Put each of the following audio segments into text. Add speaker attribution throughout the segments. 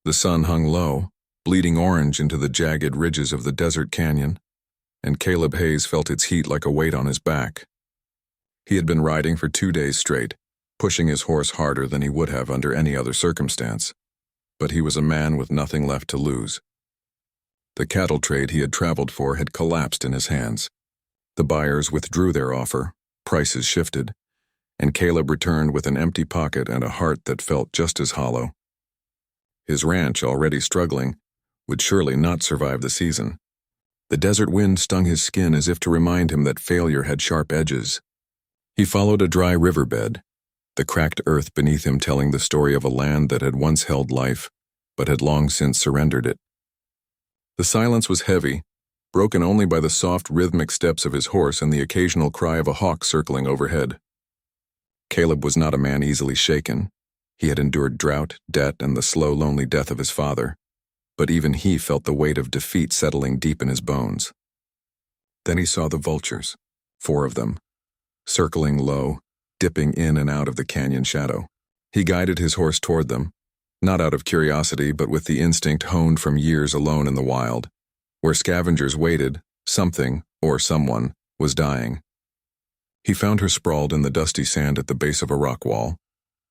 Speaker 1: The sun hung low, bleeding orange into the jagged ridges of the desert canyon, and Caleb Hayes felt its heat like a weight on his back. He had been riding for 2 days straight, pushing his horse harder than he would have under any other circumstance, but he was a man with nothing left to lose. The cattle trade he had traveled for had collapsed in his hands. The buyers withdrew their offer, prices shifted, and Caleb returned with an empty pocket and a heart that felt just as hollow. His ranch, already struggling, would surely not survive the season. The desert wind stung his skin as if to remind him that failure had sharp edges. He followed a dry riverbed, the cracked earth beneath him telling the story of a land that had once held life, but had long since surrendered it. The silence was heavy, broken only by the soft rhythmic steps of his horse and the occasional cry of a hawk circling overhead. Caleb was not a man easily shaken. He had endured drought, debt, and the slow, lonely death of his father, but even he felt the weight of defeat settling deep in his bones. Then he saw the vultures, 4 of them, circling low, dipping in and out of the canyon shadow. He guided his horse toward them, not out of curiosity but with the instinct honed from years alone in the wild. Where scavengers waited, something, or someone, was dying. He found her sprawled in the dusty sand at the base of a rock wall,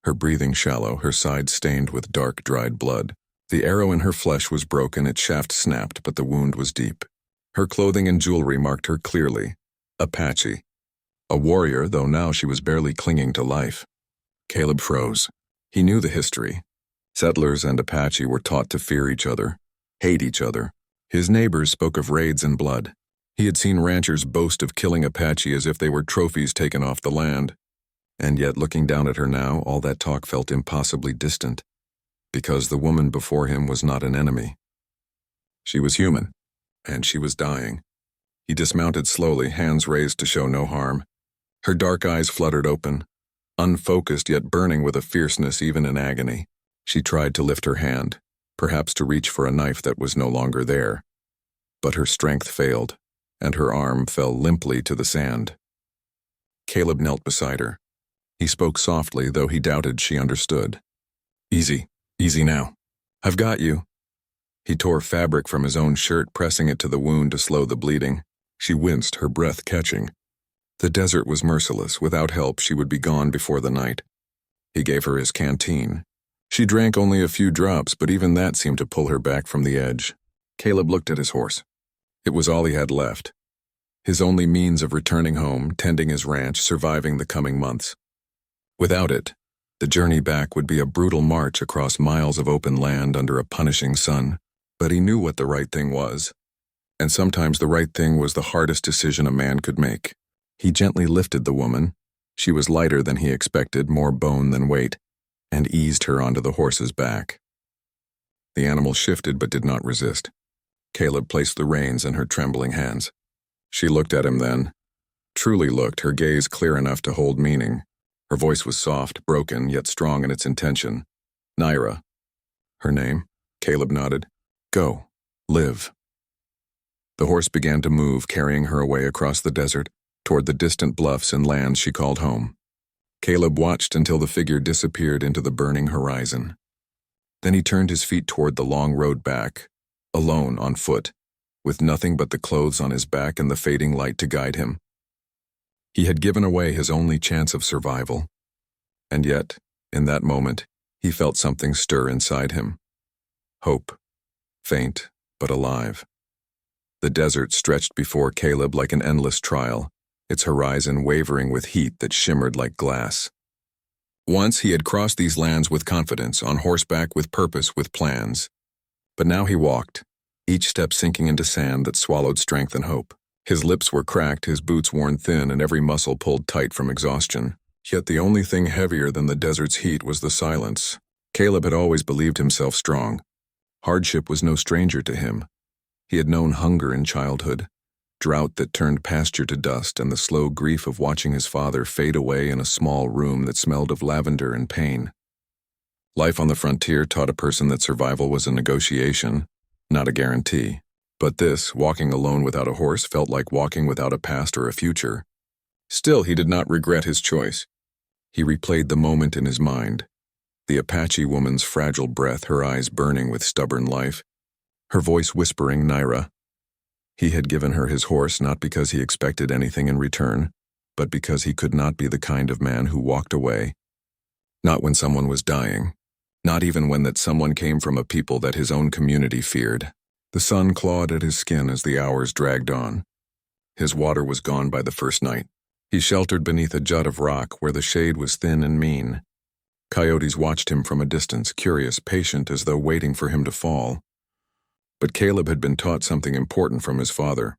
Speaker 1: her breathing shallow, her sides stained with dark, dried blood. The arrow in her flesh was broken, its shaft snapped, but the wound was deep. Her clothing and jewelry marked her clearly. Apache. A warrior, though now she was barely clinging to life. Caleb froze. He knew the history. Settlers and Apache were taught to fear each other, hate each other. His neighbors spoke of raids and blood. He had seen ranchers boast of killing Apache as if they were trophies taken off the land. And yet, looking down at her now, all that talk felt impossibly distant, because the woman before him was not an enemy. She was human, and she was dying. He dismounted slowly, hands raised to show no harm. Her dark eyes fluttered open, unfocused yet burning with a fierceness even in agony. She tried to lift her hand, perhaps to reach for a knife that was no longer there. But her strength failed, and her arm fell limply to the sand. Caleb knelt beside her. He spoke softly, though he doubted she understood. Easy now. I've got you. He tore fabric from his own shirt, pressing it to the wound to slow the bleeding. She winced, her breath catching. The desert was merciless. Without help, she would be gone before the night. He gave her his canteen. She drank only a few drops, but even that seemed to pull her back from the edge. Caleb looked at his horse. It was all he had left. His only means of returning home, tending his ranch, surviving the coming months. Without it, the journey back would be a brutal march across miles of open land under a punishing sun. But he knew what the right thing was. And sometimes the right thing was the hardest decision a man could make. He gently lifted the woman. She was lighter than he expected, more bone than weight, and eased her onto the horse's back. The animal shifted but did not resist. Caleb placed the reins in her trembling hands. She looked at him then. Truly looked, her gaze clear enough to hold meaning. Her voice was soft, broken, yet strong in its intention. Naira. Her name? Caleb nodded. Go. Live. The horse began to move, carrying her away across the desert, toward the distant bluffs and lands she called home. Caleb watched until the figure disappeared into the burning horizon. Then he turned his feet toward the long road back, alone on foot, with nothing but the clothes on his back and the fading light to guide him. He had given away his only chance of survival. And yet, in that moment, he felt something stir inside him. Hope. Faint, but alive. The desert stretched before Caleb like an endless trial, its horizon wavering with heat that shimmered like glass. Once he had crossed these lands with confidence, on horseback with purpose, with plans. But now he walked, each step sinking into sand that swallowed strength and hope. His lips were cracked, his boots worn thin, and every muscle pulled tight from exhaustion. Yet the only thing heavier than the desert's heat was the silence. Caleb had always believed himself strong. Hardship was no stranger to him. He had known hunger in childhood, drought that turned pasture to dust, and the slow grief of watching his father fade away in a small room that smelled of lavender and pain. Life on the frontier taught a person that survival was a negotiation, not a guarantee. But this, walking alone without a horse, felt like walking without a past or a future. Still, he did not regret his choice. He replayed the moment in his mind. The Apache woman's fragile breath, her eyes burning with stubborn life, her voice whispering Naira. He had given her his horse not because he expected anything in return, but because he could not be the kind of man who walked away. Not when someone was dying. Not even when that someone came from a people that his own community feared. The sun clawed at his skin as the hours dragged on. His water was gone by the first night. He sheltered beneath a jut of rock where the shade was thin and mean. Coyotes watched him from a distance, curious, patient, as though waiting for him to fall. But Caleb had been taught something important from his father.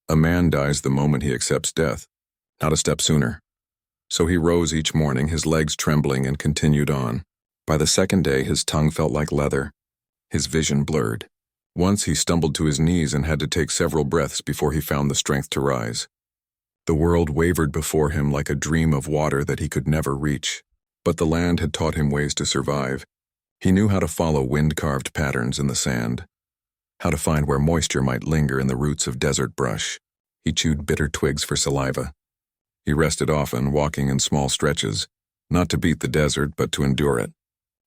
Speaker 1: A man dies the moment he accepts death, not a step sooner. So he rose each morning, his legs trembling, and continued on. By the second day, his tongue felt like leather. His vision blurred. Once he stumbled to his knees and had to take several breaths before he found the strength to rise. The world wavered before him like a dream of water that he could never reach. But the land had taught him ways to survive. He knew how to follow wind-carved patterns in the sand, how to find where moisture might linger in the roots of desert brush. He chewed bitter twigs for saliva. He rested often, walking in small stretches, not to beat the desert, but to endure it.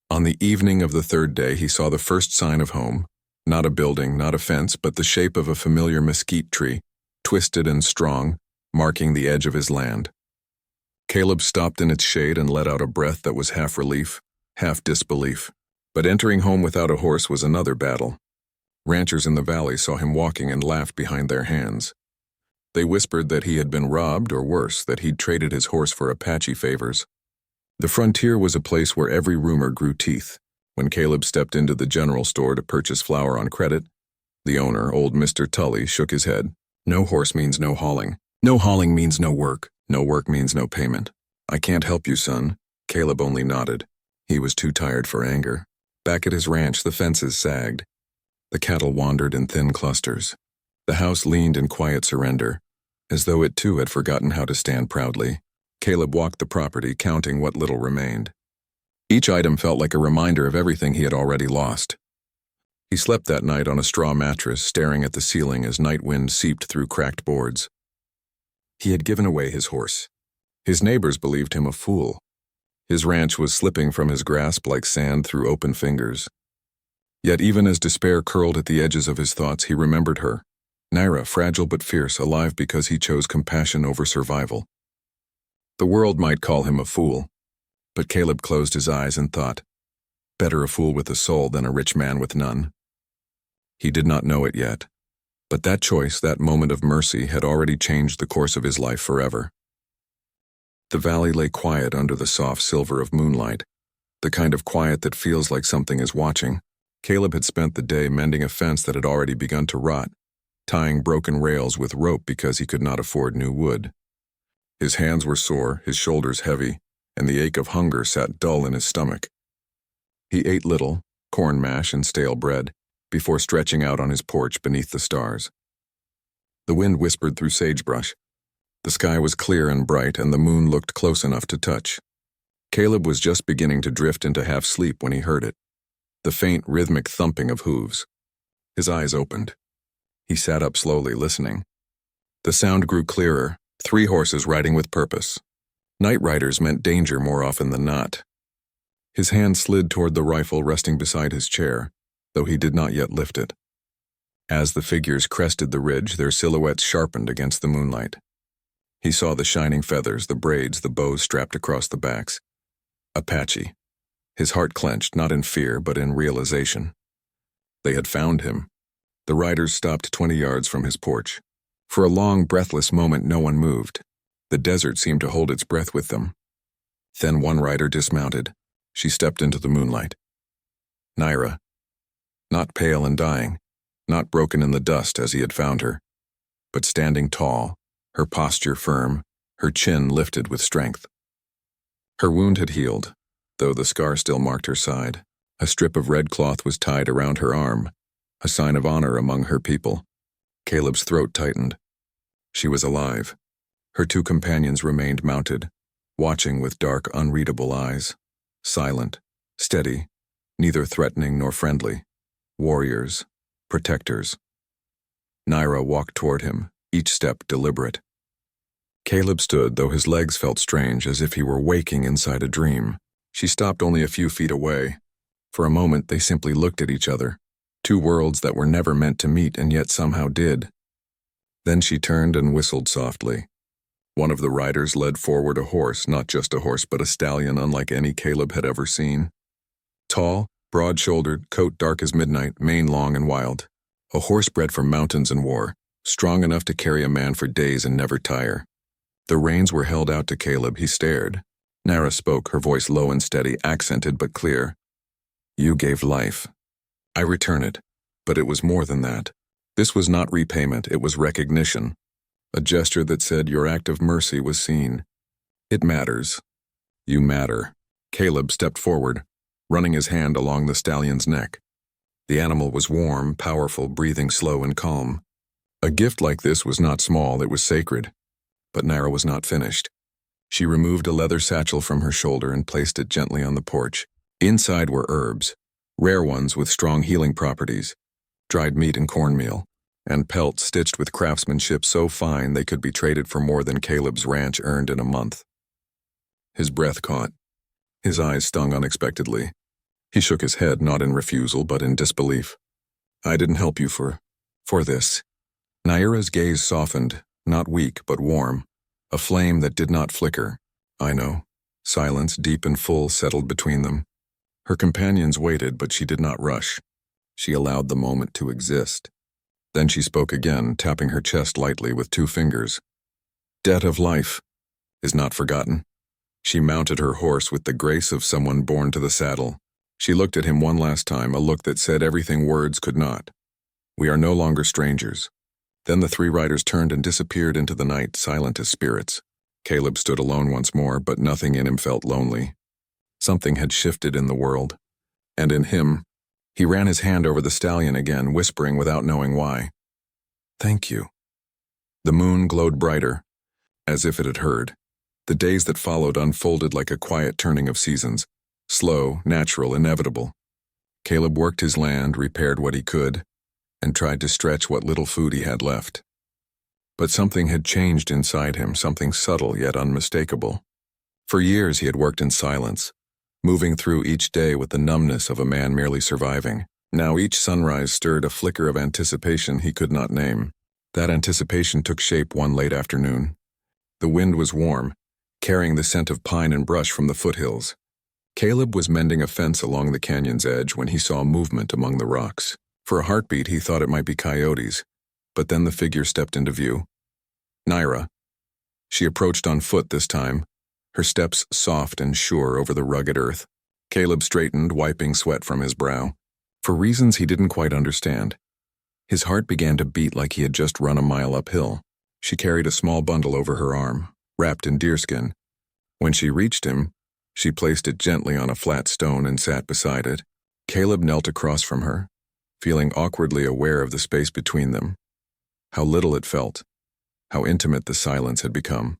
Speaker 1: On the evening of the third day, he saw the first sign of home. Not a building, not a fence, but the shape of a familiar mesquite tree, twisted and strong, marking the edge of his land. Caleb stopped in its shade and let out a breath that was half relief, half disbelief. But entering home without a horse was another battle. Ranchers in the valley saw him walking and laughed behind their hands. They whispered that he had been robbed, or worse, that he'd traded his horse for Apache favors. The frontier was a place where every rumor grew teeth. When Caleb stepped into the general store to purchase flour on credit, the owner, old Mr. Tully, shook his head. No horse means no hauling. No hauling means no work. No work means no payment. I can't help you, son. Caleb only nodded. He was too tired for anger. Back at his ranch, the fences sagged. The cattle wandered in thin clusters. The house leaned in quiet surrender, as though it too had forgotten how to stand proudly. Caleb walked the property, counting what little remained. Each item felt like a reminder of everything he had already lost. He slept that night on a straw mattress, staring at the ceiling as night wind seeped through cracked boards. He had given away his horse. His neighbors believed him a fool. His ranch was slipping from his grasp like sand through open fingers. Yet even as despair curled at the edges of his thoughts, he remembered her. Naira, fragile but fierce, alive because he chose compassion over survival. The world might call him a fool, but Caleb closed his eyes and thought, better a fool with a soul than a rich man with none. He did not know it yet, but that choice, that moment of mercy, had already changed the course of his life forever. The valley lay quiet under the soft silver of moonlight, the kind of quiet that feels like something is watching. Caleb had spent the day mending a fence that had already begun to rot, tying broken rails with rope because he could not afford new wood. His hands were sore, his shoulders heavy, and the ache of hunger sat dull in his stomach. He ate little, corn mash and stale bread, before stretching out on his porch beneath the stars. The wind whispered through sagebrush. The sky was clear and bright, and the moon looked close enough to touch. Caleb was just beginning to drift into half-sleep when he heard it. The faint, rhythmic thumping of hooves. His eyes opened. He sat up slowly, listening. The sound grew clearer, 3 horses riding with purpose. Night riders meant danger more often than not. His hand slid toward the rifle resting beside his chair, though he did not yet lift it. As the figures crested the ridge, their silhouettes sharpened against the moonlight. He saw the shining feathers, the braids, the bows strapped across the backs. Apache. His heart clenched, not in fear, but in realization. They had found him. The riders stopped 20 yards from his porch. For a long, breathless moment, no one moved. The desert seemed to hold its breath with them. Then one rider dismounted. She stepped into the moonlight. Naira. Not pale and dying, not broken in the dust as he had found her, but standing tall, her posture firm, her chin lifted with strength. Her wound had healed, though the scar still marked her side. A strip of red cloth was tied around her arm, a sign of honor among her people. Caleb's throat tightened. She was alive. Her 2 companions remained mounted, watching with dark, unreadable eyes. Silent, steady, neither threatening nor friendly. Warriors, protectors. Naira walked toward him, each step deliberate. Caleb stood, though his legs felt strange, as if he were waking inside a dream. She stopped only a few feet away. For a moment, they simply looked at each other. Two worlds that were never meant to meet and yet somehow did. Then she turned and whistled softly. One of the riders led forward a horse, not just a horse, but a stallion unlike any Caleb had ever seen. Tall, broad-shouldered, coat dark as midnight, mane long and wild. A horse bred for mountains and war, strong enough to carry a man for days and never tire. The reins were held out to Caleb. He stared. Nara spoke, her voice low and steady, accented but clear. You gave life. I return it, but it was more than that. This was not repayment, it was recognition. A gesture that said your act of mercy was seen. It matters. You matter. Caleb stepped forward, running his hand along the stallion's neck. The animal was warm, powerful, breathing slow and calm. A gift like this was not small, it was sacred. But Nara was not finished. She removed a leather satchel from her shoulder and placed it gently on the porch. Inside were herbs, rare ones with strong healing properties, dried meat and cornmeal, and pelts stitched with craftsmanship so fine they could be traded for more than Caleb's ranch earned in a month. His breath caught. His eyes stung unexpectedly. He shook his head, not in refusal, but in disbelief. I didn't help you for this. Naira's gaze softened, not weak, but warm, a flame that did not flicker. I know. Silence, deep and full, settled between them. Her companions waited, but she did not rush. She allowed the moment to exist. Then she spoke again, tapping her chest lightly with 2 fingers. Debt of life is not forgotten. She mounted her horse with the grace of someone born to the saddle. She looked at him one last time, a look that said everything words could not. We are no longer strangers. Then the 3 riders turned and disappeared into the night, silent as spirits. Caleb stood alone once more, but nothing in him felt lonely. Something had shifted in the world. And in him, he ran his hand over the stallion again, whispering without knowing why. Thank you. The moon glowed brighter, as if it had heard. The days that followed unfolded like a quiet turning of seasons, slow, natural, inevitable. Caleb worked his land, repaired what he could, and tried to stretch what little food he had left. But something had changed inside him, something subtle yet unmistakable. For years he had worked in silence, moving through each day with the numbness of a man merely surviving. Now each sunrise stirred a flicker of anticipation he could not name. That anticipation took shape one late afternoon. The wind was warm, carrying the scent of pine and brush from the foothills. Caleb was mending a fence along the canyon's edge when he saw movement among the rocks. For a heartbeat, he thought it might be coyotes, but then the figure stepped into view. Naira. She approached on foot this time, her steps soft and sure over the rugged earth. Caleb straightened, wiping sweat from his brow. For reasons he didn't quite understand, his heart began to beat like he had just run a mile uphill. She carried a small bundle over her arm, wrapped in deerskin. When she reached him, she placed it gently on a flat stone and sat beside it. Caleb knelt across from her, feeling awkwardly aware of the space between them. How little it felt, how intimate the silence had become.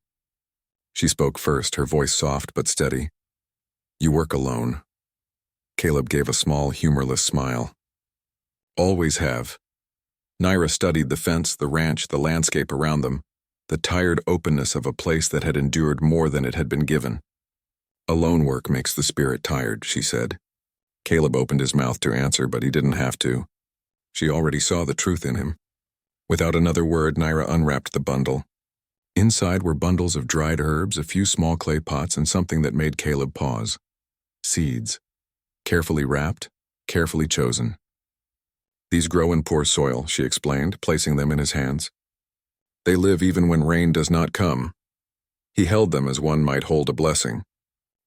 Speaker 1: She spoke first, her voice soft but steady. You work alone. Caleb gave a small, humorless smile. Always have. Naira studied the fence, the ranch, the landscape around them, the tired openness of a place that had endured more than it had been given. Alone work makes the spirit tired, she said. Caleb opened his mouth to answer, but he didn't have to. She already saw the truth in him. Without another word, Naira unwrapped the bundle. Inside were bundles of dried herbs, a few small clay pots, and something that made Caleb pause. Seeds. Carefully wrapped, carefully chosen. These grow in poor soil, she explained, placing them in his hands. They live even when rain does not come. He held them as one might hold a blessing.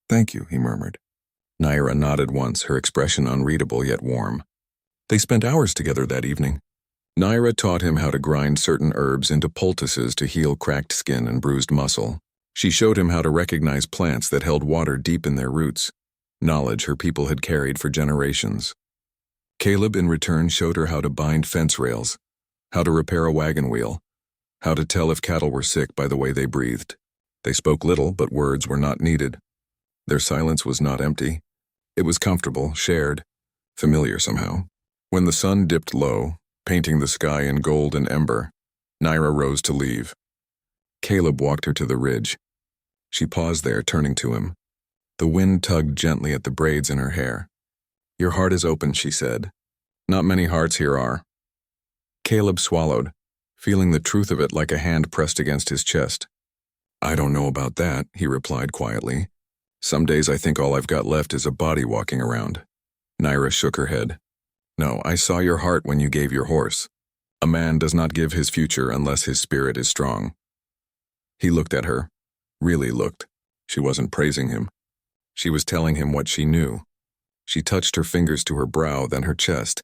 Speaker 1: Thank you, he murmured. Naira nodded once, her expression unreadable yet warm. They spent hours together that evening. Naira taught him how to grind certain herbs into poultices to heal cracked skin and bruised muscle. She showed him how to recognize plants that held water deep in their roots, knowledge her people had carried for generations. Caleb, in return, showed her how to bind fence rails, how to repair a wagon wheel, how to tell if cattle were sick by the way they breathed. They spoke little, but words were not needed. Their silence was not empty. It was comfortable, shared, familiar somehow. When the sun dipped low, painting the sky in gold and ember, Naira rose to leave. Caleb walked her to the ridge. She paused there, turning to him. The wind tugged gently at the braids in her hair. "Your heart is open," she said. "Not many hearts here are." Caleb swallowed, feeling the truth of it like a hand pressed against his chest. "I don't know about that," he replied quietly. "Some days I think all I've got left is a body walking around." Naira shook her head. "No, I saw your heart when you gave your horse. A man does not give his future unless his spirit is strong." He looked at her. Really looked. She wasn't praising him. She was telling him what she knew. She touched her fingers to her brow, then her chest,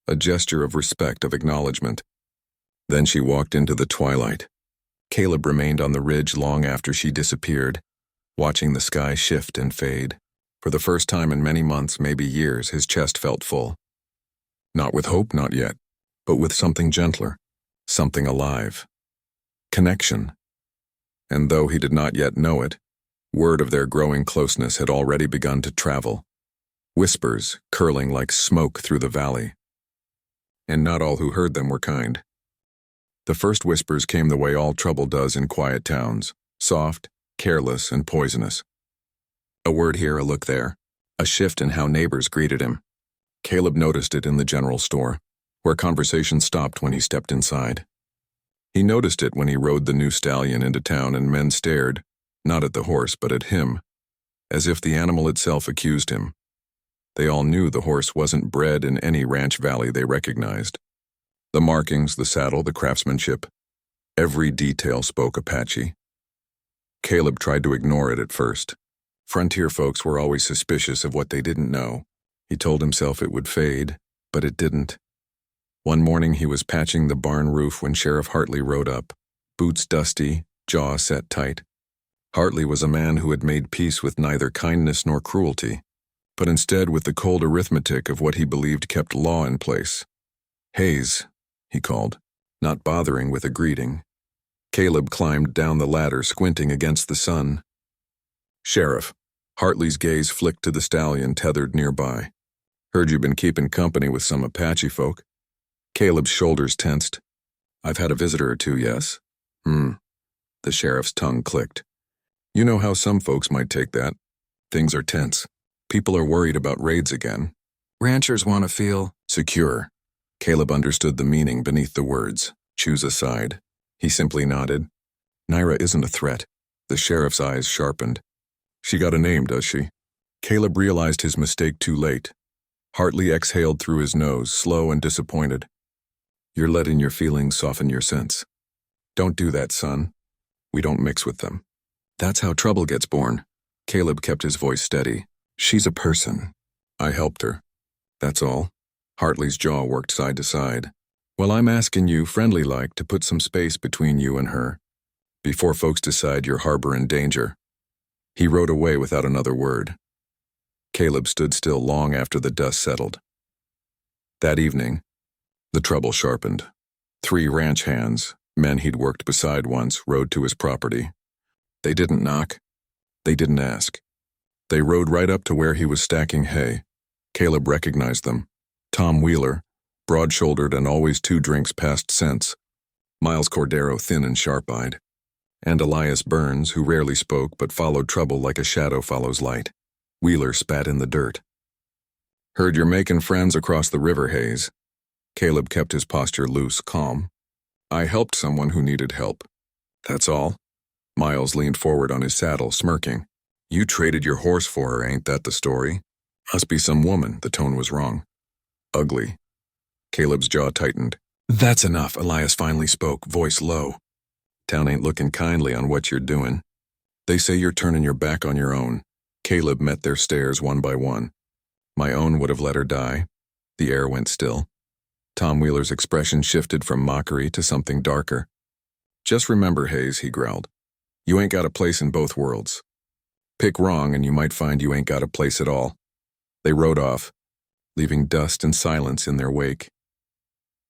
Speaker 1: a gesture of respect, of acknowledgement. Then she walked into the twilight. Caleb remained on the ridge long after she disappeared, watching the sky shift and fade. For the first time in many months, maybe years, his chest felt full. Not with hope, not yet, but with something gentler, something alive. Connection. And though he did not yet know it, word of their growing closeness had already begun to travel, whispers curling like smoke through the valley. And not all who heard them were kind. The first whispers came the way all trouble does in quiet towns, soft, careless, and poisonous. A word here, a look there, a shift in how neighbors greeted him. Caleb noticed it in the general store, where conversation stopped when he stepped inside. He noticed it when he rode the new stallion into town and men stared, not at the horse but at him, as if the animal itself accused him. They all knew the horse wasn't bred in any ranch valley they recognized. The markings, the saddle, the craftsmanship, every detail spoke Apache. Caleb tried to ignore it at first. Frontier folks were always suspicious of what they didn't know. He told himself it would fade, but it didn't. One morning he was patching the barn roof when Sheriff Hartley rode up, boots dusty, jaw set tight. Hartley was a man who had made peace with neither kindness nor cruelty, but instead with the cold arithmetic of what he believed kept law in place. "Hayes," he called, not bothering with a greeting. Caleb climbed down the ladder, squinting against the sun. "Sheriff." Hartley's gaze flicked to the stallion tethered nearby. "Heard you've been keeping company with some Apache folk." Caleb's shoulders tensed. "I've had a visitor or two, yes." The sheriff's tongue clicked. "You know how some folks might take that. Things are tense. People are worried about raids again. Ranchers want to feel secure." Caleb understood the meaning beneath the words. Choose a side. He simply nodded. "Naira isn't a threat." The sheriff's eyes sharpened. "She got a name, does she?" Caleb realized his mistake too late. Hartley exhaled through his nose, slow and disappointed. "You're letting your feelings soften your sense. Don't do that, son. We don't mix with them. That's how trouble gets born." Caleb kept his voice steady. "She's a person. I helped her. That's all." Hartley's jaw worked side to side. "Well, I'm asking you, friendly-like, to put some space between you and her, before folks decide you're harboring danger." He rode away without another word. Caleb stood still long after the dust settled. That evening, the trouble sharpened. 3 ranch hands, men he'd worked beside once, rode to his property. They didn't knock. They didn't ask. They rode right up to where he was stacking hay. Caleb recognized them. Tom Wheeler, broad-shouldered and always 2 drinks past sense. Miles Cordero, thin and sharp-eyed. And Elias Burns, who rarely spoke but followed trouble like a shadow follows light. Wheeler spat in the dirt. "Heard you're making friends across the river, Hayes." Caleb kept his posture loose, calm. "I helped someone who needed help. That's all." Miles leaned forward on his saddle, smirking. "You traded your horse for her, ain't that the story?" "Must be some woman," the tone was wrong. "Ugly." Caleb's jaw tightened. "That's enough," Elias finally spoke, voice low. "Town ain't looking kindly on what you're doing. They say you're turning your back on your own." Caleb met their stares one by one. "My own would have let her die." The air went still. Tom Wheeler's expression shifted from mockery to something darker. "Just remember, Hayes," he growled, "you ain't got a place in both worlds. Pick wrong and you might find you ain't got a place at all." They rode off, leaving dust and silence in their wake.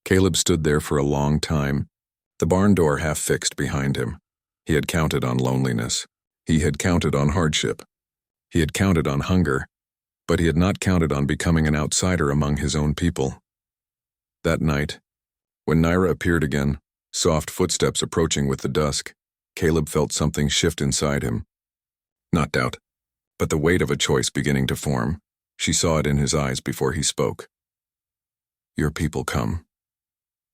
Speaker 1: Caleb stood there for a long time, the barn door half fixed behind him. He had counted on loneliness. He had counted on hardship. He had counted on hunger, but he had not counted on becoming an outsider among his own people. That night, when Naira appeared again, soft footsteps approaching with the dusk, Caleb felt something shift inside him. Not doubt, but the weight of a choice beginning to form. She saw it in his eyes before he spoke. "Your people come,"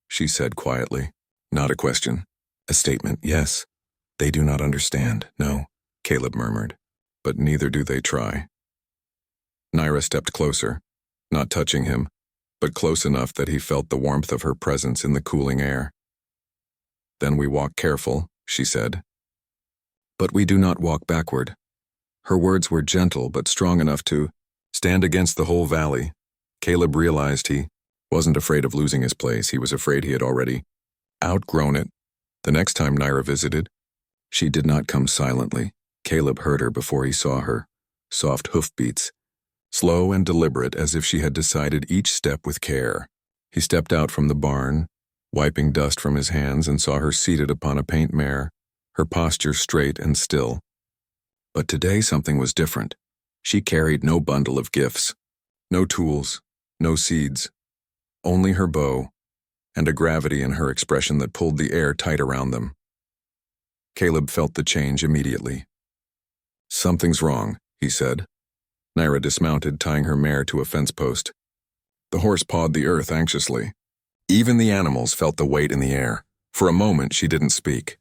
Speaker 1: she said quietly. Not a question. A statement, yes. "They do not understand, no," Caleb murmured. "But neither do they try." Naira stepped closer, not touching him, but close enough that he felt the warmth of her presence in the cooling air. "Then we walk careful," she said. "But we do not walk backward." Her words were gentle but strong enough to stand against the whole valley. Caleb realized he wasn't afraid of losing his place. He was afraid he had already outgrown it. The next time Naira visited, she did not come silently. Caleb heard her before he saw her. Soft hoofbeats, slow and deliberate as if she had decided each step with care. He stepped out from the barn, wiping dust from his hands, and saw her seated upon a paint mare, her posture straight and still. But today something was different. She carried no bundle of gifts, no tools, no seeds, only her bow, and a gravity in her expression that pulled the air tight around them. Caleb felt the change immediately. "Something's wrong," he said. Naira dismounted, tying her mare to a fence post. The horse pawed the earth anxiously. Even the animals felt the weight in the air. For a moment, she didn't speak.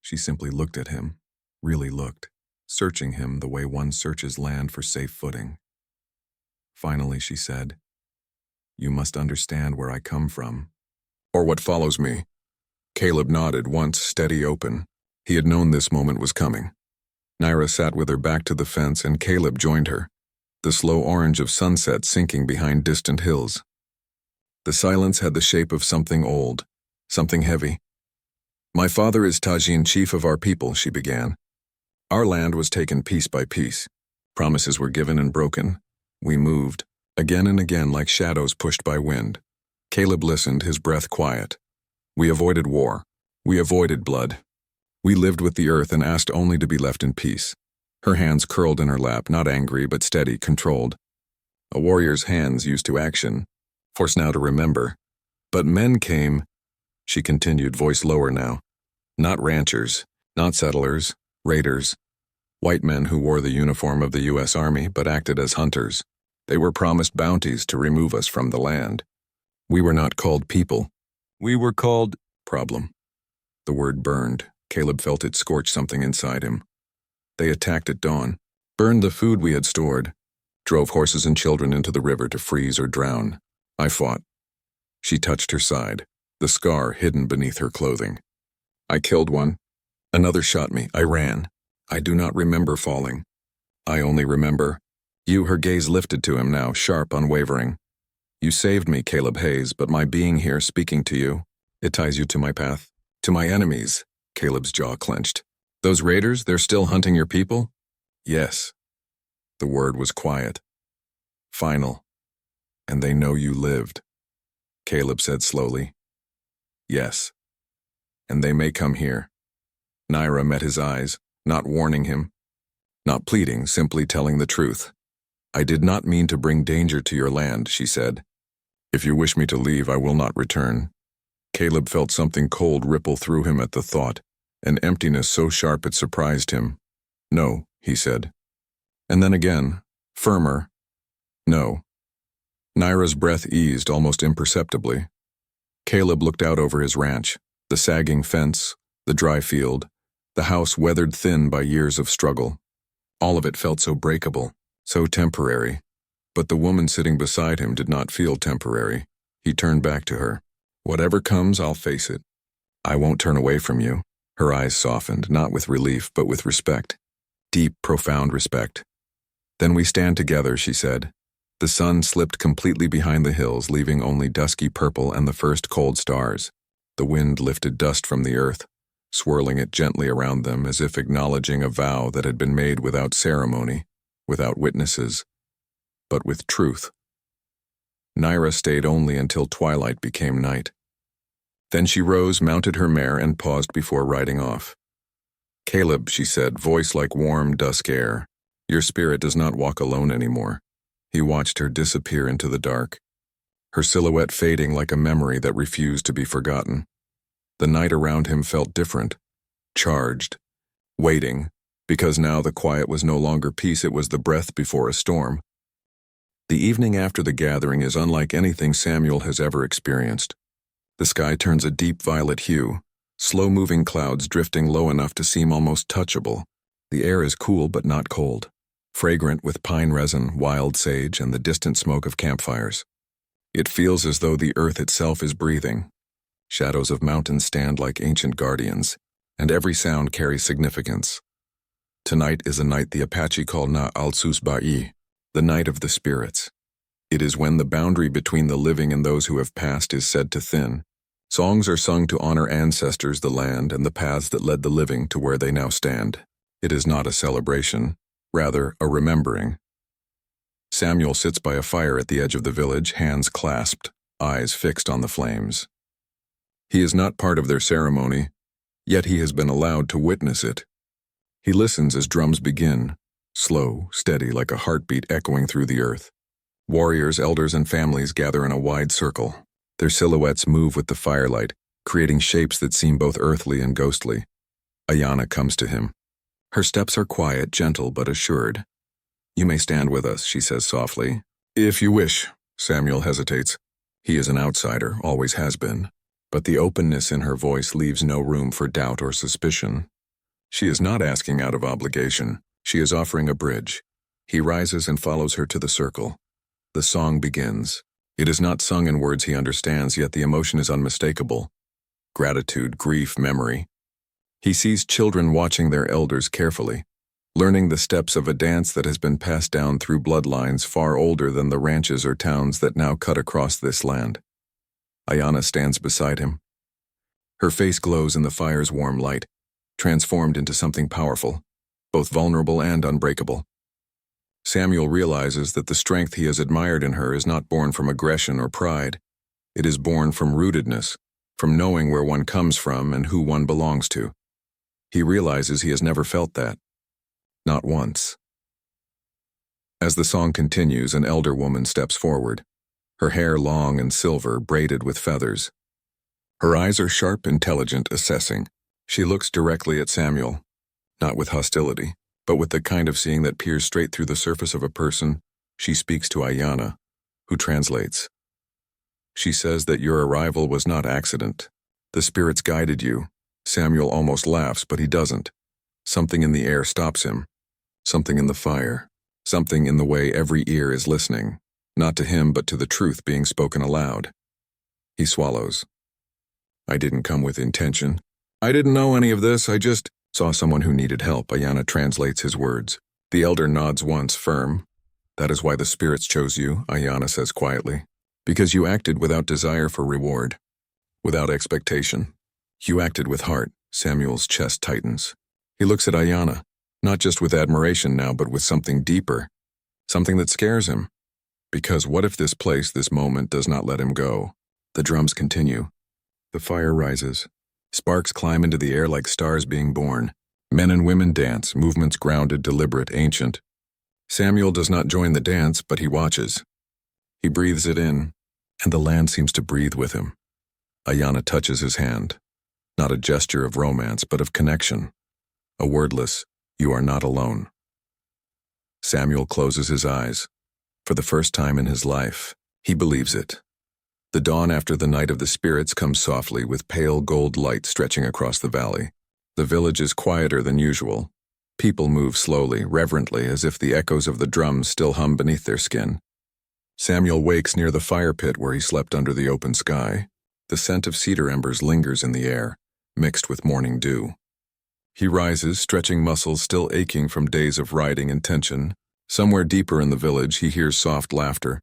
Speaker 1: She simply looked at him, really looked, searching him the way one searches land for safe footing. Finally, she said, "You must understand where I come from, or what follows me." Caleb nodded, once steady open. He had known this moment was coming. Naira sat with her back to the fence, and Caleb joined her, the slow orange of sunset sinking behind distant hills. The silence had the shape of something old, something heavy. "My father is Tajin, chief of our people," she began. "Our land was taken piece by piece. Promises were given and broken. We moved, again and again like shadows pushed by wind." Caleb listened, his breath quiet. "We avoided war. We avoided blood. We lived with the earth and asked only to be left in peace." Her hands curled in her lap, not angry but steady, controlled. A warrior's hands used to action, forced now to remember. "But men came," she continued, voice lower now. "Not ranchers, not settlers, raiders. White men who wore the uniform of the U.S. Army but acted as hunters. They were promised bounties to remove us from the land. We were not called people. We were called problem." The word burned. Caleb felt it scorch something inside him. "They attacked at dawn, burned the food we had stored, drove horses and children into the river to freeze or drown. I fought." She touched her side, the scar hidden beneath her clothing. "I killed one. Another shot me. I ran. I do not remember falling. I only remember you." Her gaze lifted to him now, sharp, unwavering. "You saved me, Caleb Hayes, but my being here, speaking to you, it ties you to my path, to my enemies." Caleb's jaw clenched. "Those raiders, they're still hunting your people?" "Yes." The word was quiet, final. "And they know you lived," Caleb said slowly. "Yes. And they may come here." Naira met his eyes, not warning him, not pleading, simply telling the truth. "I did not mean to bring danger to your land," she said. "If you wish me to leave, I will not return." Caleb felt something cold ripple through him at the thought, an emptiness so sharp it surprised him. "No," he said. And then again, firmer, "No." Naira's breath eased almost imperceptibly. Caleb looked out over his ranch, the sagging fence, the dry field, the house weathered thin by years of struggle. All of it felt so breakable, so temporary. But the woman sitting beside him did not feel temporary. He turned back to her. "Whatever comes, I'll face it. I won't turn away from you." Her eyes softened, not with relief, but with respect. Deep, profound respect. "Then we stand together," she said. The sun slipped completely behind the hills, leaving only dusky purple and the first cold stars. The wind lifted dust from the earth, swirling it gently around them as if acknowledging a vow that had been made without ceremony, without witnesses, but with truth. Naira stayed only until twilight became night. Then she rose, mounted her mare, and paused before riding off. "Caleb," she said, voice like warm dusk air, "your spirit does not walk alone anymore." He watched her disappear into the dark, her silhouette fading like a memory that refused to be forgotten. The night around him felt different, charged, waiting, because now the quiet was no longer peace, it was the breath before a storm. The evening after the gathering is unlike anything Samuel has ever experienced. The sky turns a deep violet hue, slow-moving clouds drifting low enough to seem almost touchable. The air is cool but not cold, fragrant with pine resin, wild sage, and the distant smoke of campfires. It feels as though the earth itself is breathing. Shadows of mountains stand like ancient guardians, and every sound carries significance. Tonight is a night the Apache call na-al-sus-ba'i, the night of the spirits. It is when the boundary between the living and those who have passed is said to thin. Songs are sung to honor ancestors, the land, and the paths that led the living to where they now stand. It is not a celebration, rather a remembering. Samuel sits by a fire at the edge of the village, hands clasped, eyes fixed on the flames. He is not part of their ceremony, yet he has been allowed to witness it. He listens as drums begin, slow, steady, like a heartbeat echoing through the earth. Warriors, elders, and families gather in a wide circle. Their silhouettes move with the firelight, creating shapes that seem both earthly and ghostly. Ayana comes to him. Her steps are quiet, gentle, but assured. "You may stand with us," she says softly. "If you wish." Samuel hesitates. He is an outsider, always has been. But the openness in her voice leaves no room for doubt or suspicion. She is not asking out of obligation. She is offering a bridge. He rises and follows her to the circle. The song begins. It is not sung in words he understands, yet the emotion is unmistakable. Gratitude, grief, memory. He sees children watching their elders carefully, learning the steps of a dance that has been passed down through bloodlines far older than the ranches or towns that now cut across this land. Ayana stands beside him. Her face glows in the fire's warm light, transformed into something powerful, both vulnerable and unbreakable. Samuel realizes that the strength he has admired in her is not born from aggression or pride. It is born from rootedness, from knowing where one comes from and who one belongs to. He realizes he has never felt that. Not once. As the song continues, an elder woman steps forward, her hair long and silver, braided with feathers. Her eyes are sharp, intelligent, assessing. She looks directly at Samuel, not with hostility, but with the kind of seeing that peers straight through the surface of a person. She speaks to Ayana, who translates. She says that your arrival was not accident. The spirits guided you. Samuel almost laughs, but he doesn't. Something in the air stops him. Something in the fire. Something in the way every ear is listening, not to him but to the truth being spoken aloud. He swallows. I didn't come with intention. I didn't know any of this, I just saw someone who needed help. Ayana translates his words. The elder nods once, firm. That is why the spirits chose you, Ayana says quietly. Because you acted without desire for reward, without expectation. You acted with heart. Samuel's chest tightens. He looks at Ayana, not just with admiration now, but with something deeper, something that scares him. Because what if this place, this moment, does not let him go? The drums continue. The fire rises. Sparks climb into the air like stars being born. Men and women dance, movements grounded, deliberate, ancient. Samuel does not join the dance, but he watches. He breathes it in, and the land seems to breathe with him. Ayana touches his hand. Not a gesture of romance, but of connection. A wordless, you are not alone. Samuel closes his eyes. For the first time in his life, he believes it. The dawn after the night of the spirits comes softly with pale gold light stretching across the valley. The village is quieter than usual. People move slowly, reverently, as if the echoes of the drums still hum beneath their skin. Samuel wakes near the fire pit where he slept under the open sky. The scent of cedar embers lingers in the air, mixed with morning dew. He rises, stretching muscles still aching from days of riding and tension. Somewhere deeper in the village, he hears soft laughter.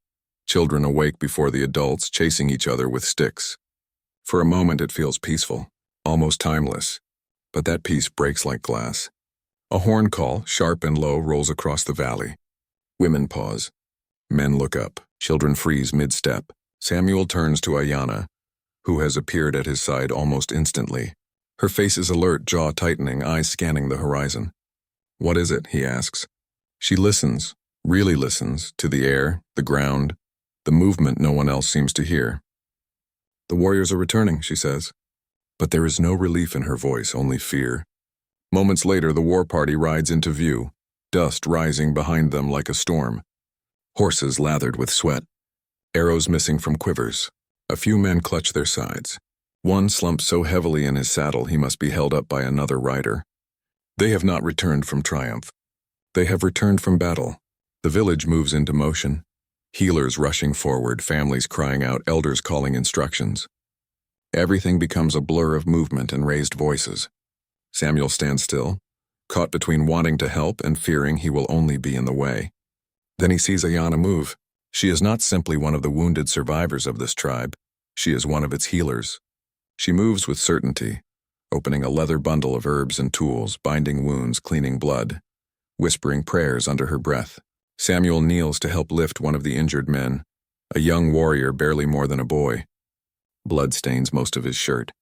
Speaker 1: Children awake before the adults, chasing each other with sticks. For a moment it feels peaceful, almost timeless. But that peace breaks like glass. A horn call, sharp and low, rolls across the valley. Women pause. Men look up. Children freeze mid-step. Samuel turns to Ayana, who has appeared at his side almost instantly. Her face is alert, jaw tightening, eyes scanning the horizon. What is it? He asks. She listens, really listens, to the air, the ground, the movement no one else seems to hear. The warriors are returning, she says. But there is no relief in her voice, only fear. Moments later, the war party rides into view, dust rising behind them like a storm. Horses lathered with sweat, arrows missing from quivers. A few men clutch their sides. One slumps so heavily in his saddle he must be held up by another rider. They have not returned from triumph. They have returned from battle. The village moves into motion. Healers rushing forward, families crying out, elders calling instructions. Everything becomes a blur of movement and raised voices. Samuel stands still, caught between wanting to help and fearing he will only be in the way. Then he sees Ayanna move. She is not simply one of the wounded survivors of this tribe. She is one of its healers. She moves with certainty, opening a leather bundle of herbs and tools, binding wounds, cleaning blood, whispering prayers under her breath. Samuel kneels to help lift one of the injured men, a young warrior barely more than a boy. Blood stains most of his shirt.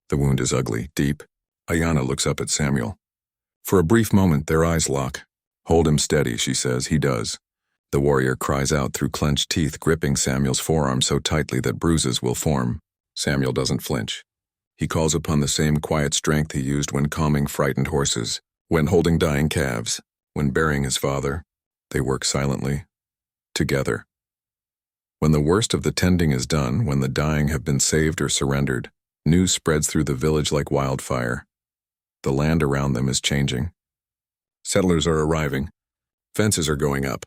Speaker 1: The wound is ugly, deep. Ayanna looks up at Samuel. For a brief moment, their eyes lock. "Hold him steady," she says. He does. The warrior cries out through clenched teeth, gripping Samuel's forearm so tightly that bruises will form. Samuel doesn't flinch. He calls upon the same quiet strength he used when calming frightened horses, when holding dying calves, when burying his father. They work silently, together. When the worst of the tending is done, when the dying have been saved or surrendered, news spreads through the village like wildfire. The land around them is changing. Settlers are arriving. Fences are going up.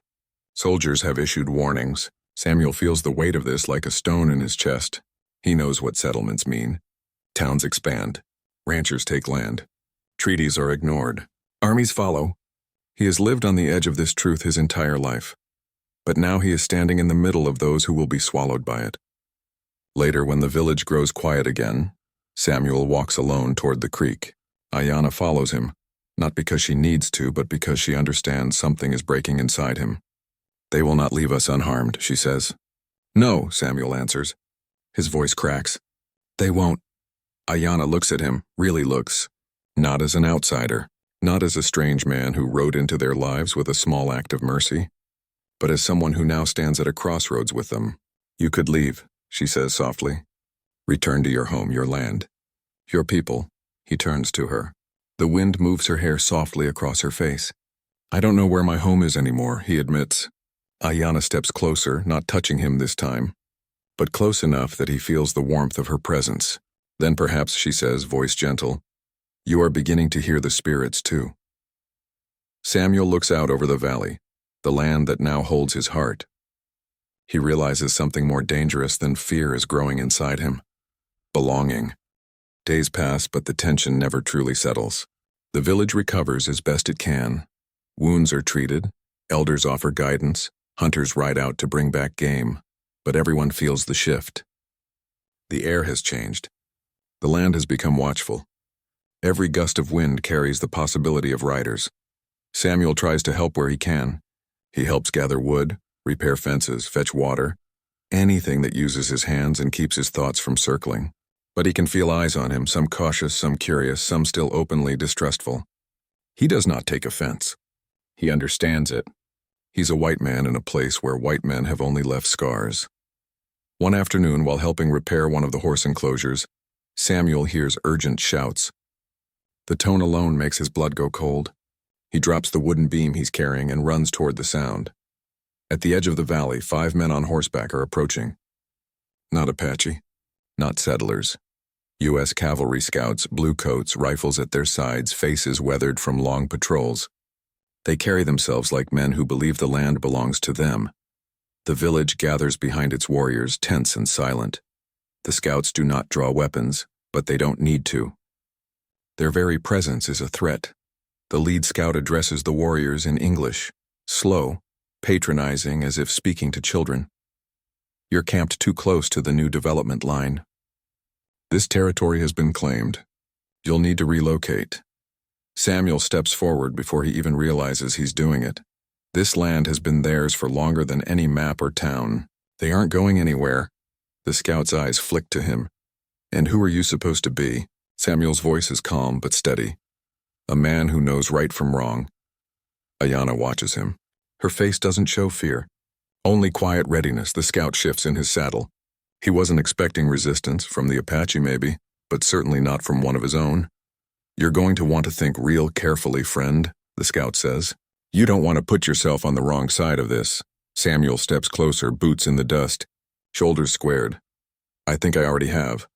Speaker 1: Soldiers have issued warnings. Samuel feels the weight of this like a stone in his chest. He knows what settlements mean. Towns expand. Ranchers take land. Treaties are ignored. Armies follow. He has lived on the edge of this truth his entire life. But now he is standing in the middle of those who will be swallowed by it. Later, when the village grows quiet again, Samuel walks alone toward the creek. Ayanna follows him, not because she needs to, but because she understands something is breaking inside him. "They will not leave us unharmed," she says. "No," Samuel answers. His voice cracks. "They won't." Ayanna looks at him, really looks. Not as an outsider, not as a strange man who rode into their lives with a small act of mercy, but as someone who now stands at a crossroads with them. "You could leave," she says softly. "Return to your home, your land, your people." He turns to her. The wind moves her hair softly across her face. "I don't know where my home is anymore," he admits. Ayanna steps closer, not touching him this time, but close enough that he feels the warmth of her presence. Then perhaps, she says, voice gentle, "You are beginning to hear the spirits too." Samuel looks out over the valley, the land that now holds his heart. He realizes something more dangerous than fear is growing inside him. Belonging. Days pass, but the tension never truly settles. The village recovers as best it can. Wounds are treated, elders offer guidance, hunters ride out to bring back game, but everyone feels the shift. The air has changed. The land has become watchful. Every gust of wind carries the possibility of riders. Samuel tries to help where he can. He helps gather wood, repair fences, fetch water, anything that uses his hands and keeps his thoughts from circling. But he can feel eyes on him, some cautious, some curious, some still openly distrustful. He does not take offense. He understands it. He's a white man in a place where white men have only left scars. One afternoon, while helping repair one of the horse enclosures, Samuel hears urgent shouts. The tone alone makes his blood go cold. He drops the wooden beam he's carrying and runs toward the sound. At the edge of the valley, 5 men on horseback are approaching. Not Apache. Not settlers. U.S. cavalry scouts, blue coats, rifles at their sides, faces weathered from long patrols. They carry themselves like men who believe the land belongs to them. The village gathers behind its warriors, tense and silent. The scouts do not draw weapons, but they don't need to. Their very presence is a threat. The lead scout addresses the warriors in English, slow, patronizing as if speaking to children. "You're camped too close to the new development line. This territory has been claimed. You'll need to relocate." Samuel steps forward before he even realizes he's doing it. This land has been theirs for longer than any map or town. They aren't going anywhere. The scout's eyes flick to him. "And who are you supposed to be?" Samuel's voice is calm but steady. "A man who knows right from wrong." Ayanna watches him. Her face doesn't show fear. Only quiet readiness. The scout shifts in his saddle. He wasn't expecting resistance, from the Apache maybe, but certainly not from one of his own. You're going to want to think real carefully, friend, the scout says. You don't want to put yourself on the wrong side of this. Samuel steps closer, boots in the dust, shoulders squared. I think I already have.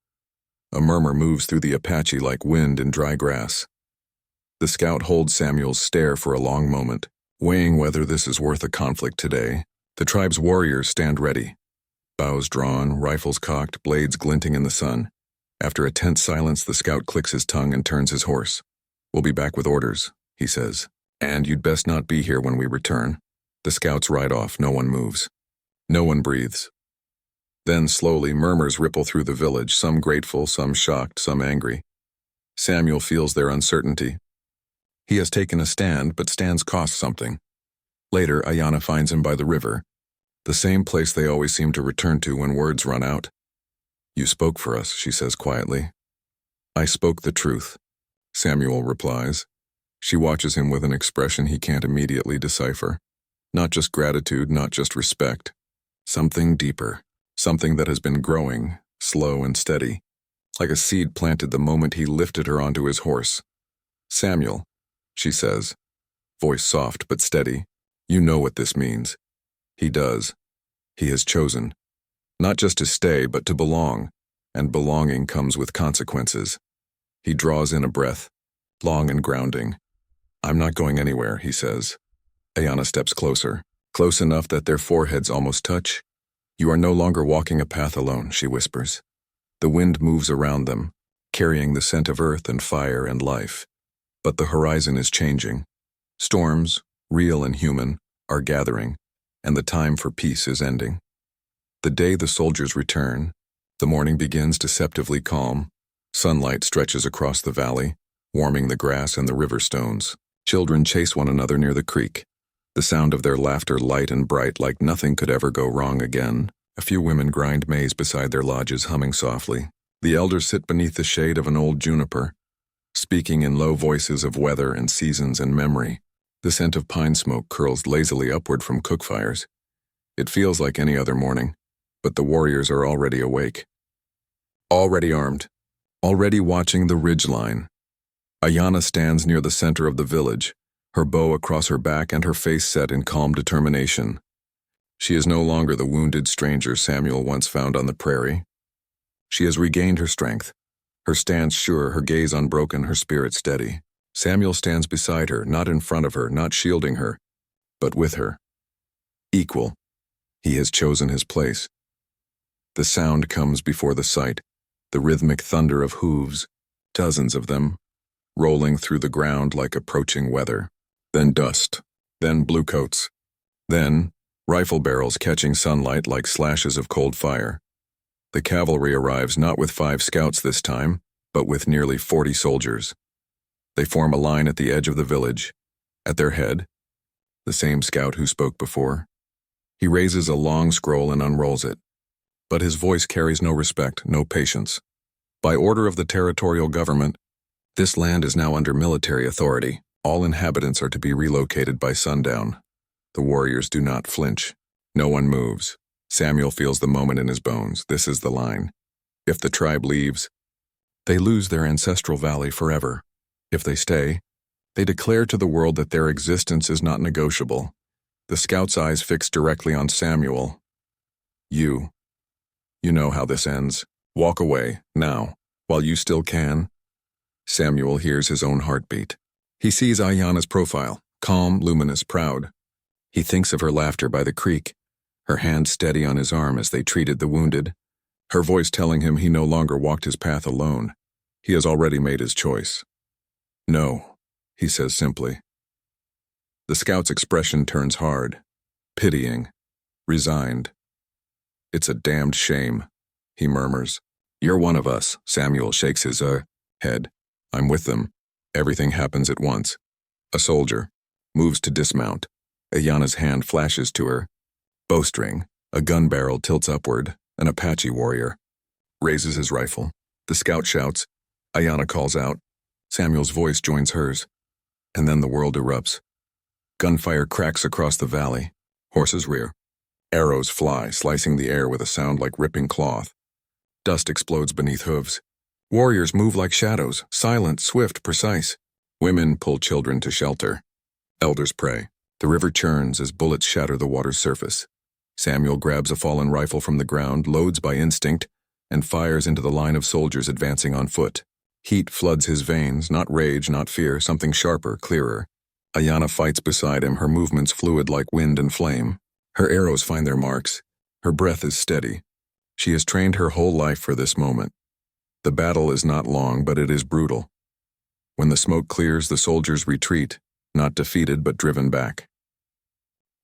Speaker 1: A murmur moves through the Apache like wind in dry grass. The scout holds Samuel's stare for a long moment, weighing whether this is worth a conflict today. The tribe's warriors stand ready. Bows drawn, rifles cocked, blades glinting in the sun. After a tense silence, the scout clicks his tongue and turns his horse. We'll be back with orders, he says. And you'd best not be here when we return. The scouts ride off, no one moves. No one breathes. Then slowly murmurs ripple through the village, some grateful, some shocked, some angry. Samuel feels their uncertainty. He has taken a stand, but stands cost something. Later, Ayanna finds him by the river, the same place they always seem to return to when words run out. You spoke for us, she says quietly. I spoke the truth, Samuel replies. She watches him with an expression he can't immediately decipher. Not just gratitude, not just respect. Something deeper. Something that has been growing, slow and steady, like a seed planted the moment he lifted her onto his horse. Samuel, she says, voice soft but steady, you know what this means. He does. He has chosen. Not just to stay, but to belong, and belonging comes with consequences. He draws in a breath, long and grounding. I'm not going anywhere, he says. Ayanna steps closer, close enough that their foreheads almost touch. You are no longer walking a path alone, she whispers. The wind moves around them, carrying the scent of earth and fire and life. But the horizon is changing. Storms, real and human, are gathering, and the time for peace is ending. The day the soldiers return, the morning begins deceptively calm. Sunlight stretches across the valley, warming the grass and the river stones. Children chase one another near the creek, the sound of their laughter light and bright like nothing could ever go wrong again. A few women grind maize beside their lodges, humming softly. The elders sit beneath the shade of an old juniper, speaking in low voices of weather and seasons and memory. The scent of pine smoke curls lazily upward from cook fires. It feels like any other morning, but the warriors are already awake. Already armed, already watching the ridge line. Ayanna stands near the center of the village, her bow across her back and her face set in calm determination. She is no longer the wounded stranger Samuel once found on the prairie. She has regained her strength, her stance sure, her gaze unbroken, her spirit steady. Samuel stands beside her, not in front of her, not shielding her, but with her. Equal. He has chosen his place. The sound comes before the sight, the rhythmic thunder of hooves, dozens of them, rolling through the ground like approaching weather. Then dust, then bluecoats, then rifle barrels catching sunlight like slashes of cold fire. The cavalry arrives not with 5 scouts this time, but with nearly 40 soldiers. They form a line at the edge of the village. At their head, the same scout who spoke before. He raises a long scroll and unrolls it. But his voice carries no respect, no patience. By order of the territorial government, this land is now under military authority. All inhabitants are to be relocated by sundown. The warriors do not flinch. No one moves. Samuel feels the moment in his bones. This is the line. If the tribe leaves, they lose their ancestral valley forever. If they stay, they declare to the world that their existence is not negotiable. The scout's eyes fix directly on Samuel. You know how this ends. Walk away, now, while you still can. Samuel hears his own heartbeat. He sees Ayanna's profile, calm, luminous, proud. He thinks of her laughter by the creek, her hand steady on his arm as they treated the wounded, her voice telling him he no longer walked his path alone. He has already made his choice. No, he says simply. The scout's expression turns hard, pitying, resigned. It's a damned shame, he murmurs. You're one of us, Samuel shakes his head. I'm with them. Everything happens at once. A soldier moves to dismount. Ayanna's hand flashes to her. Bowstring, a gun barrel tilts upward. An Apache warrior raises his rifle. The scout shouts. Ayanna calls out. Samuel's voice joins hers. And then the world erupts. Gunfire cracks across the valley. Horses rear. Arrows fly, slicing the air with a sound like ripping cloth. Dust explodes beneath hooves. Warriors move like shadows, silent, swift, precise. Women pull children to shelter. Elders pray. The river churns as bullets shatter the water's surface. Samuel grabs a fallen rifle from the ground, loads by instinct, and fires into the line of soldiers advancing on foot. Heat floods his veins, not rage, not fear, something sharper, clearer. Ayanna fights beside him, her movements fluid like wind and flame. Her arrows find their marks. Her breath is steady. She has trained her whole life for this moment. The battle is not long, but it is brutal. When the smoke clears, the soldiers retreat, not defeated but driven back.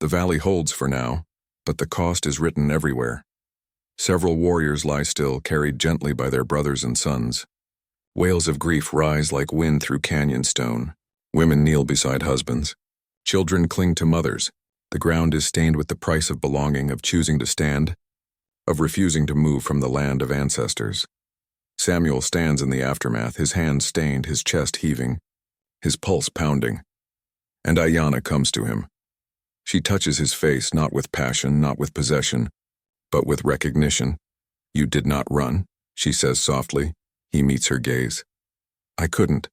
Speaker 1: The valley holds for now, but the cost is written everywhere. Several warriors lie still, carried gently by their brothers and sons. Wails of grief rise like wind through canyon stone. Women kneel beside husbands. Children cling to mothers. The ground is stained with the price of belonging, of choosing to stand, of refusing to move from the land of ancestors. Samuel stands in the aftermath, his hands stained, his chest heaving, his pulse pounding. And Ayanna comes to him. She touches his face, not with passion, not with possession, but with recognition. "You did not run," she says softly. He meets her gaze. "I couldn't."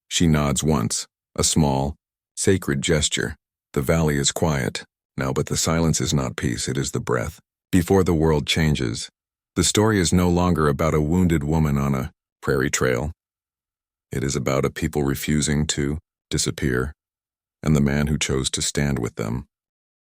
Speaker 1: She nods once, a small, sacred gesture. The valley is quiet now, but the silence is not peace, it is the breath. Before the world changes, the story is no longer about a wounded woman on a prairie trail. It is about a people refusing to disappear, and the man who chose to stand with them.